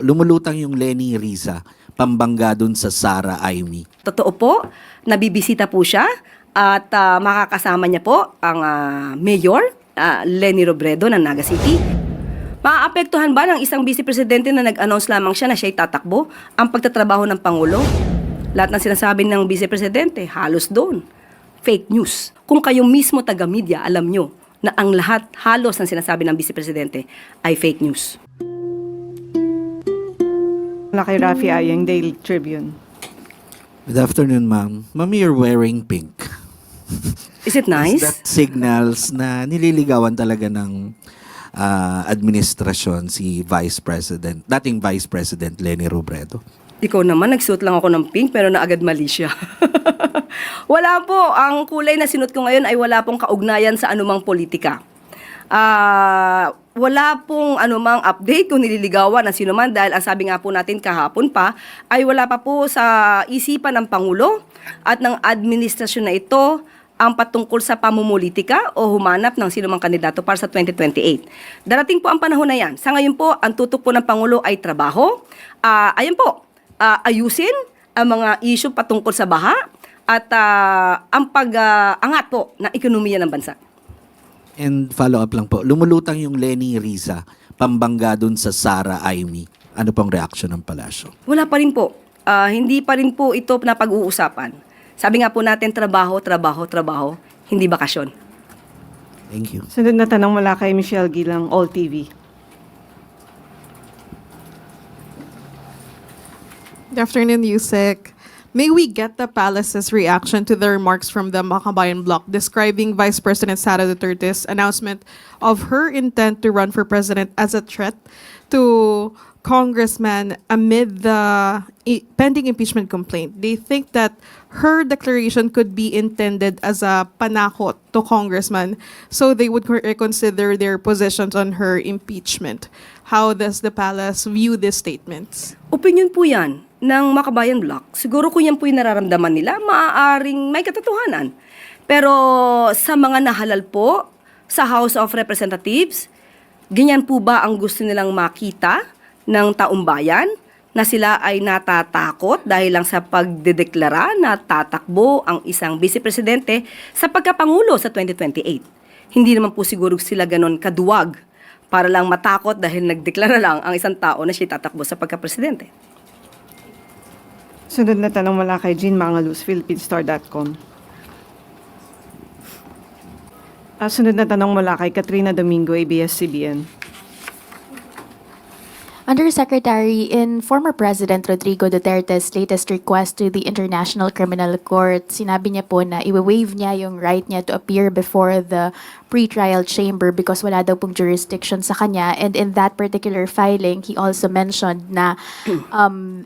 Lumulutang yung Lenny Riza, pambangga dun sa Sara Aimee. Totoo po, nabibisita po siya at makakasama niya po ang Mayor Lenny Robredo ng Naga City. Maaapektuhan ba ng isang vice presidente na nag-announce lamang siya na siya'y tatakbo ang pagtatrabaho ng Pangulo? Lahat ng sinasabi ng vice presidente, halos doon. Fake news. Kung kayo mismo taga-media, alam nyo na ang lahat halos ng sinasabi ng vice presidente ay fake news. Mula kay Rafi Ayeng, Daily Tribune. Good afternoon, ma'am. Ma'am, you're wearing pink. Is it nice? That signals na nililigawan talaga ng administrasyon si dating Vice President Lenny Robredo. Ikaw naman, nagsuot lang ako ng pink pero naagad mali siya. Wala po. Ang kulay na sinuot ko ngayon ay wala pong kaugnayan sa anumang politika. Wala pong anumang update kung nililigawan ng sino man dahil ang sabi nga po natin kahapon pa ay wala pa po sa isipan ng Pangulo at ng administrasyon na ito ang patungkol sa pamumulitika o humanap ng sino mang kandidato para sa 2028. Darating po ang panahon na yan. Sa ngayon po, ang tutok po ng Pangulo ay trabaho. Ayun po, ayusin ang mga issue patungkol sa baha at ang pag-angat po ng ekonomiya ng bansa. And follow up lang po, lumulutang yung Lenny Riza, pambangga dun sa Sara Aimee. Ano pong reaction ng palasyo? Wala pa rin po. Hindi pa rin po ito na pag-uusapan. Sabi nga po natin, trabaho, trabaho, trabaho, hindi bakasyon. Thank you. Sunod na tanong mula kay Michelle Gilang, All TV. Good afternoon, Yusek. May we get the palace's reaction to the remarks from the Makabayan bloc describing Vice President Sara Duterte's announcement of her intent to run for president as a threat to congressman amid the pending impeachment complaint? They think that her declaration could be intended as a panakot to congressman, so they would reconsider their positions on her impeachment. How does the palace view these statements? Opinion po yan ng Makabayan Bloc. Siguro kung yan po yung nararamdaman nila, maaaring may katotohanan. Pero sa mga nahalal po sa House of Representatives, ganyan po ba ang gusto nilang makita ng taong bayan na sila ay natatakot dahil lang sa pagdedeklara na tatakbo ang isang vice presidente sa pagkapangulo sa 2028? Hindi naman po siguro sila ganon kaduwag para lang matakot dahil nagdeklara lang ang isang tao na siya tatakbo sa pagkapresidente. Sunod na tanong mula kay Jean Mangalus, Philippines-Star.com. Sunod na tanong mula kay Katrina Domingo, ABS-CBN. Undersecretary, in former President Rodrigo Duterte's latest request to the International Criminal Court, sinabi niya po na i-waive niya yung right niya to appear before the pre-trial chamber because wala daw pong jurisdiction sa kanya. And in that particular filing, he also mentioned na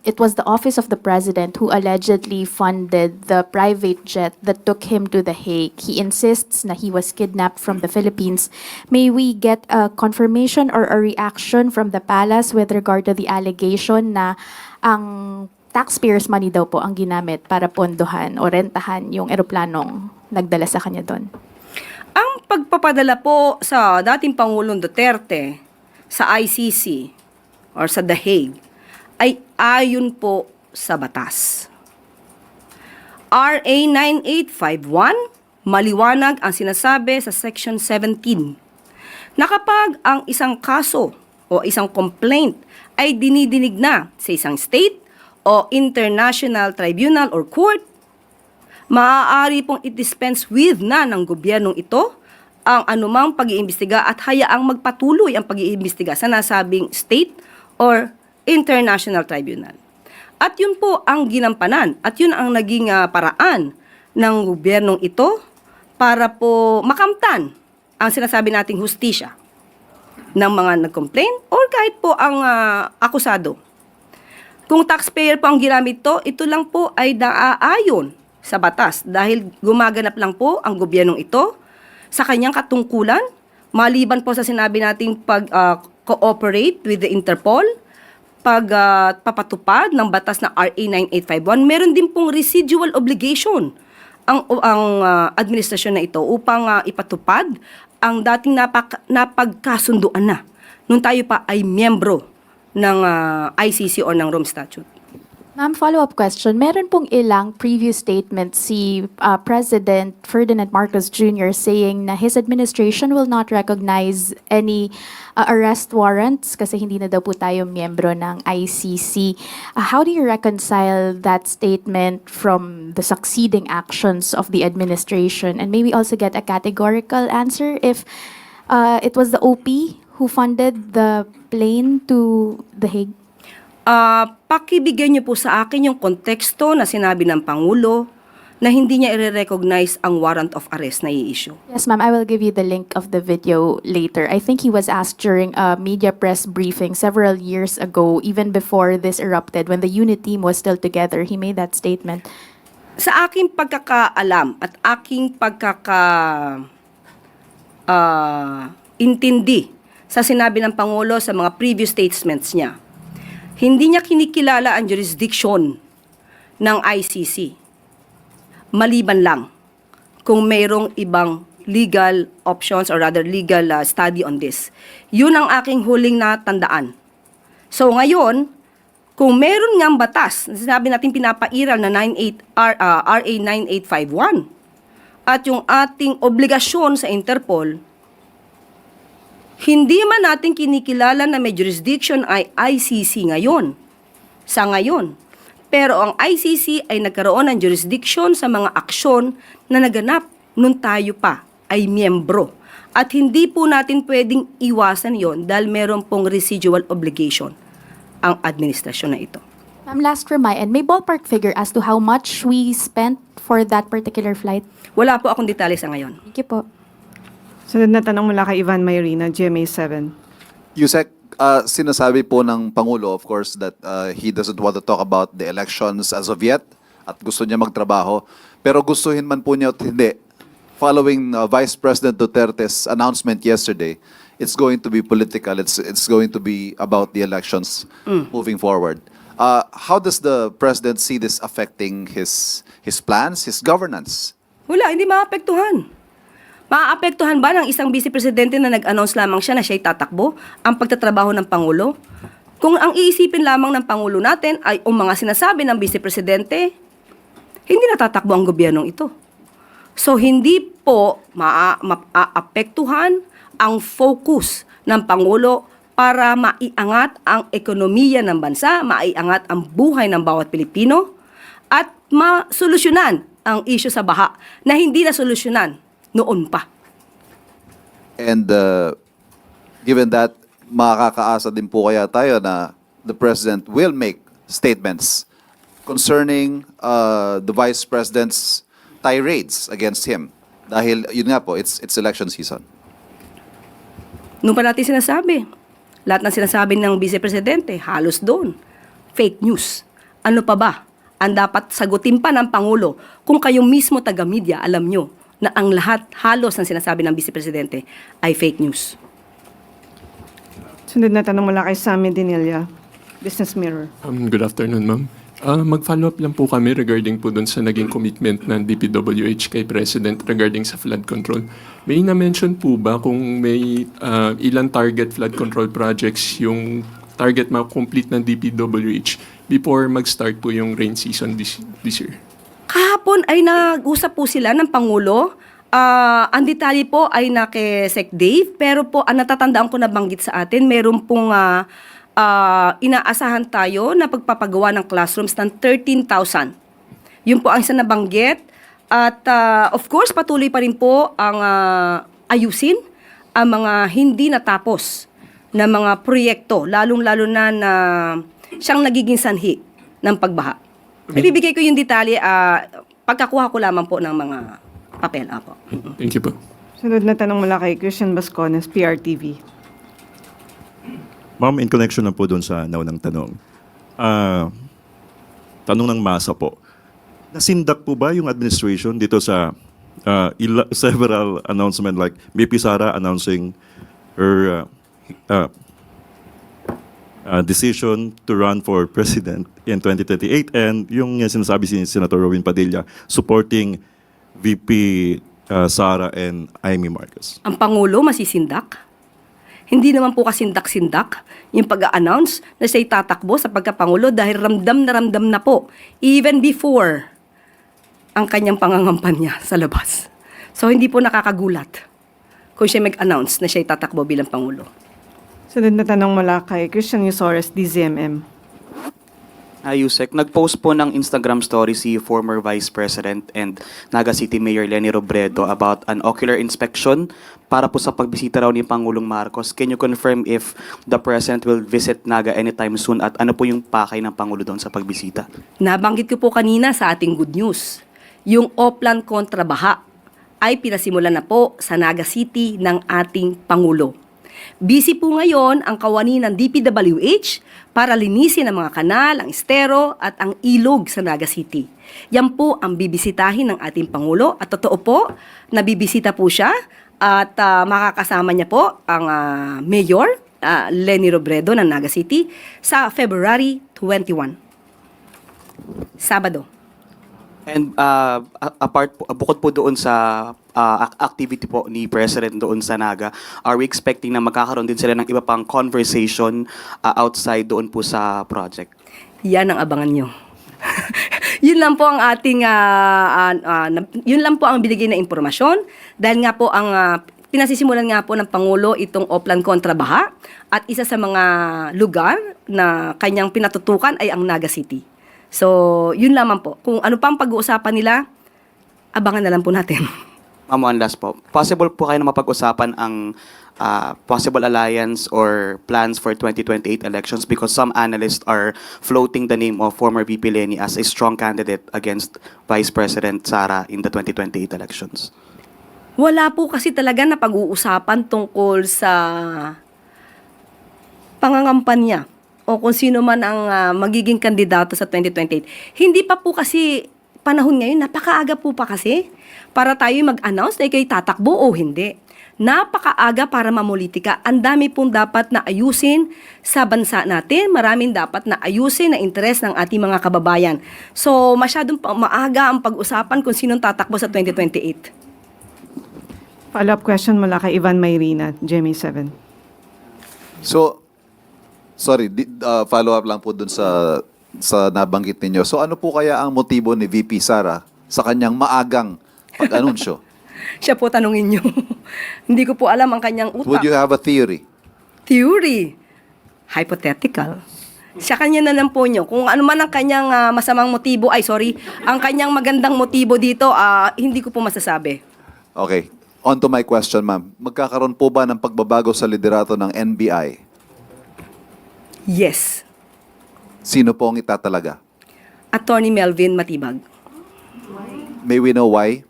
it was the office of the president who allegedly funded the private jet that took him to The Hague. He insists na he was kidnapped from the Philippines. May we get a confirmation or a reaction from the palace with regard to the allegation na ang taxpayers' money daw po ang ginamit para pondohan o rentahan yung eroplanong nagdala sa kanya doon? Ang pagpapadala po sa dating Pangulong Duterte sa ICC or sa The Hague ay ayon po sa batas. RA 9851, maliwanag ang sinasabi sa Section 17 na kapag ang isang kaso o isang complaint ay dinidinig na sa isang state o international tribunal or court, maaari pong i-dispense with na ng gobyernong ito ang anumang pag-iimbestiga at hayaang magpatuloy ang pag-iimbestiga sa nasabing state or international tribunal. At yun po ang ginampanan at yun ang naging paraan ng gobyernong ito para po makamtan ang sinasabi nating hustisya ng mga nag-complain or kahit po ang akusado. Kung taxpayer po ang ginamit ito lang po ay naaayon sa batas dahil gumaganap lang po ang gobyernong ito sa kanyang katungkulan, maliban po sa sinabi nating pag-cooperate with the Interpol, pagpapatupad ng batas na RA 9851, meron din pong residual obligation ang administrasyon na ito upang ipatupad ang dating napagkasunduan na nung tayo pa ay miyembro ng ICC o ng Rome Statute. Ma'am, follow-up question. Meron pong ilang previous statements si President Ferdinand Marcos Jr. saying na his administration will not recognize any arrest warrants kasi hindi na daw po tayo miyembro ng ICC. How do you reconcile that statement from the succeeding actions of the administration? And maybe also get a categorical answer if it was the OP who funded the plane to The Hague? Pakibigyan niyo po sa akin yung konteksto na sinabi ng Pangulo na hindi niya i-recognize ang warrant of arrest na i-issue. Yes, ma'am. I will give you the link of the video later. I think he was asked during a media press briefing several years ago, even before this erupted, when the unit team was still together. He made that statement. Sa aking pagkakaalam at aking intindi sa sinabi ng Pangulo sa mga previous statements niya, hindi niya kinikilala ang jurisdiction ng ICC. Maliban lang kung mayroong ibang legal options or rather legal study on this. Yun ang aking huling natandaan. So ngayon, kung meron ngang batas, sinabi natin pinapairal na RA 9851 at yung ating obligasyon sa Interpol, hindi man natin kinikilala na may jurisdiction ay ICC ngayon. Sa ngayon. Pero ang ICC ay nagkaroon ng jurisdiction sa mga aksyon na naganap nung tayo pa ay miyembro. At hindi po natin pwedeng iwasan yon dahil meron pong residual obligation ang administrasyon na ito. Ma'am, last remind, may ballpark figure as to how much we spent for that particular flight? Wala po akong detalye sa ngayon. Thank you po. Sunod na tanong mula kay Ivan Mayrina, GMA7. Yusek, sinasabi po ng Pangulo, of course, that he doesn't want to talk about the elections as of yet at gusto niya magtrabaho. Pero gustuhin man po niya at hindi, following Vice President Duterte's announcement yesterday, it's going to be political. It's going to be about the elections moving forward. How does the President see this affecting his plans, his governance? Wala, hindi maapektuhan. Maaapektuhan ba ng isang vice presidente na nag-announce lamang siya na siya'y tatakbo ang pagtatrabaho ng Pangulo? Kung ang iisipin lamang ng Pangulo natin ay ang mga sinasabi ng vice presidente, hindi natatakbo ang gobyernong ito. So hindi po maapektuhan ang focus ng Pangulo para maiangat ang ekonomiya ng bansa, maiangat ang buhay ng bawat Pilipino, at masolusyonan ang issue sa baha na hindi na solusyonan noon pa. And given that, makakaasa din po kaya tayo na the President will make statements concerning the Vice President's tirades against him. Dahil, yun nga po, it's election season. Nung pa natin sinasabi, lahat ng sinasabi ng Vice Presidente, halos doon, fake news. Ano pa ba ang dapat sagutin pa ng Pangulo kung kayo mismo taga-media, alam nyo, na ang lahat halos ng sinasabi ng Vice Presidente ay fake news. Sunod na tanong mula kay Sammy Dinilla, Business Mirror. Good afternoon, ma'am. Mag-follow up lang po kami regarding po dun sa naging commitment ng DPWH kay President regarding sa flood control. May na-mention po ba kung may ilang target flood control projects yung target ma-complete ng DPWH before mag-start po yung rain season this year? Kahapon ay nag-usap po sila ng Pangulo. Ang detalye po ay na kay Sec Dave, pero po ang natatandaan ko na banggit sa atin, meron pong inaasahan tayo na pagpapagawa ng classrooms ng 13,000. Yun po ang isa na banggit. At of course, patuloy pa rin po ang ayusin ang mga hindi natapos na mga proyekto, lalong-lalo na siyang nagiging sanhi ng pagbaha. Ibibigay ko yung detalye, pagkakuha ko lamang po ng mga papel. Apo. Thank you po. Sunod na tanong mula kay Christian Bascones, PRTV. Ma'am, in connection na po doon sa naunang tanong. Tanong ng masa po. Nasindak po ba yung administration dito sa several announcement like BP Sara announcing her decision to run for president in 2038 and yung sinasabi si Senator Robin Padilla supporting VP Sara and Amy Marcos? Ang Pangulo masisindak? Hindi naman po kasindak-sindak yung pag-a-announce na siya'y tatakbo sa pagkapangulo dahil ramdam na po even before ang kanyang pangangampanya sa labas. So hindi po nakakagulat kung siya mag-announce na siya'y tatakbo bilang Pangulo. Sunod na tanong mula kay Christian Yusores, DZMM. Yusek, nag-post po ng Instagram story si former Vice President and Naga City Mayor Leni Robredo about an ocular inspection para po sa pagbisita raw ni Pangulong Marcos. Can you confirm if the President will visit Naga anytime soon at ano po yung pakay ng Pangulo doon sa pagbisita? Nabanggit ko po kanina sa ating good news, yung Oplan kontra baha ay pinasimulan na po sa Naga City ng ating Pangulo. Busy po ngayon ang kawani ng DPWH para linisin ang mga kanal, ang estero at ang ilog sa Naga City. Yan po ang bibisitahin ng ating Pangulo at totoo po, nabibisita po siya at makakasama niya po ang Mayor Leni Robredo ng Naga City sa February 21. Sabado. And bukod po doon sa activity po ni President doon sa Naga, are we expecting na magkakaroon din sila ng iba pang conversation outside doon po sa project? Yan ang abangan nyo. Yun lang po ang ating, yun lang po ang binigay na impormasyon dahil nga po ang pinasisimulan nga po ng Pangulo itong Oplan kontra baha at isa sa mga lugar na kanyang pinatutukan ay ang Naga City. So, yun lamang po. Kung ano pang pag-uusapan nila, abangan na lang po natin. Ma'am, one last po. Possible po kayo na mapag-usapan ang possible alliance or plans for 2028 elections because some analysts are floating the name of former VP Leni as a strong candidate against Vice President Sara in the 2028 elections. Wala po kasi talaga na pag-uusapan tungkol sa pangangampanya o kung sino man ang magiging kandidato sa 2028. Hindi pa po kasi panahon ngayon, napakaaga po pa kasi para tayo mag-announce na ikay tatakbo o hindi. Napakaaga para mamulitika. Ang dami pong dapat na ayusin sa bansa natin. Maraming dapat na ayusin na interes ng ating mga kababayan. So, masyadong maaga ang pag-usapan kung sinong tatakbo sa 2028. Follow-up question mula kay Ivan Mayrina, GMA7. So, sorry, follow-up lang po dun sa nabanggit ninyo. So ano po kaya ang motibo ni VP Sara sa kanyang maagang pag-anunsyo? Siya po tanungin nyo. Hindi ko po alam ang kanyang utak. Would you have a theory? Theory. Hypothetical. Sa kanya na lang po nyo. Kung ano man ang kanyang masamang motibo, ang kanyang magandang motibo dito, hindi ko po masasabi. Okay. On to my question, ma'am. Magkakaroon po ba ng pagbabago sa liderato ng NBI? Yes. Sino po ang itatalaga? Attorney Melvin Matibag. May we know why?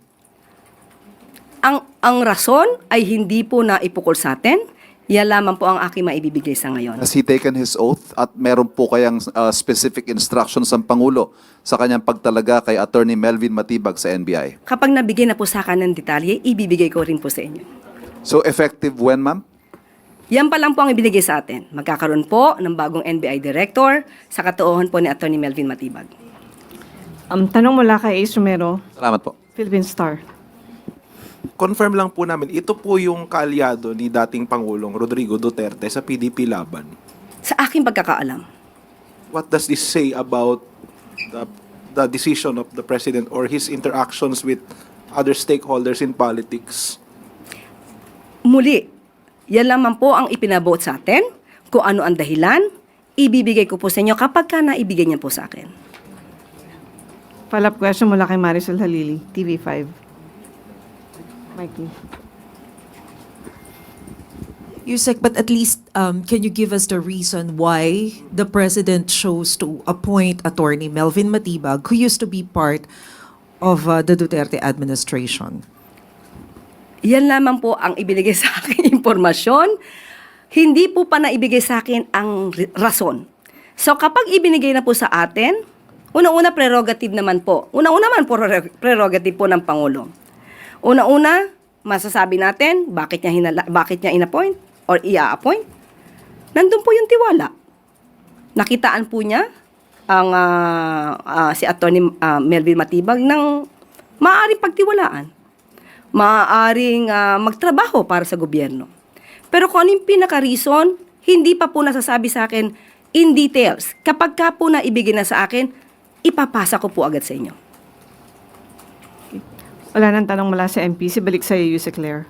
Ang rason ay hindi po na ipukol sa atin. Yan lamang po ang aking maibibigay sa ngayon. Has he taken his oath at meron po kayang specific instructions ang Pangulo sa kanyang pagtalaga kay Attorney Melvin Matibag sa NBI? Kapag nabigay na po sa akin ng detalye, ibibigay ko rin po sa inyo. So effective when, ma'am? Yan pa lang po ang ibinigay sa atin. Magkakaroon po ng bagong NBI Director sa katuohan po ni Attorney Melvin Matibag. Tanong mula kay Ace Romero, Salamat po. Philippine Star. Confirm lang po namin, ito po yung kaalyado ni dating Pangulong Rodrigo Duterte sa PDP laban. Sa aking pagkakaalam, What does this say about the decision of the President or his interactions with other stakeholders in politics? muli, yan lamang po ang ipinabuot sa atin. Kung ano ang dahilan, ibibigay ko po sa inyo kapag ka naibigay niya po sa akin. Follow-up question mula kay Marisol Halili, TV5. Mikey. Yusek, but at least can you give us the reason why the President chose to appoint Attorney Melvin Matibag, who used to be part of the Duterte administration? Yan lamang po ang ibinigay sa akin impormasyon. Hindi po pa naibigay sa akin ang rason. So kapag ibinigay na po sa atin, una-una prerogative naman po. Una-una man po prerogative po ng Pangulo. Una-una, masasabi natin bakit niya in-appoint or i-appoint. Nandun po yung tiwala. Nakitaan po niya ang si Attorney Melvin Matibag ng maaaring pagtiwalaan. Maaaring magtrabaho para sa gobyerno. Pero kung ano yung pinaka-reason, hindi pa po nasasabi sa akin in details. Kapag ka po na ibigay na sa akin, ipapasa ko po agad sa inyo. Wala nang tanong mula sa MP. Sibalik sa iyo, Yusek Claire.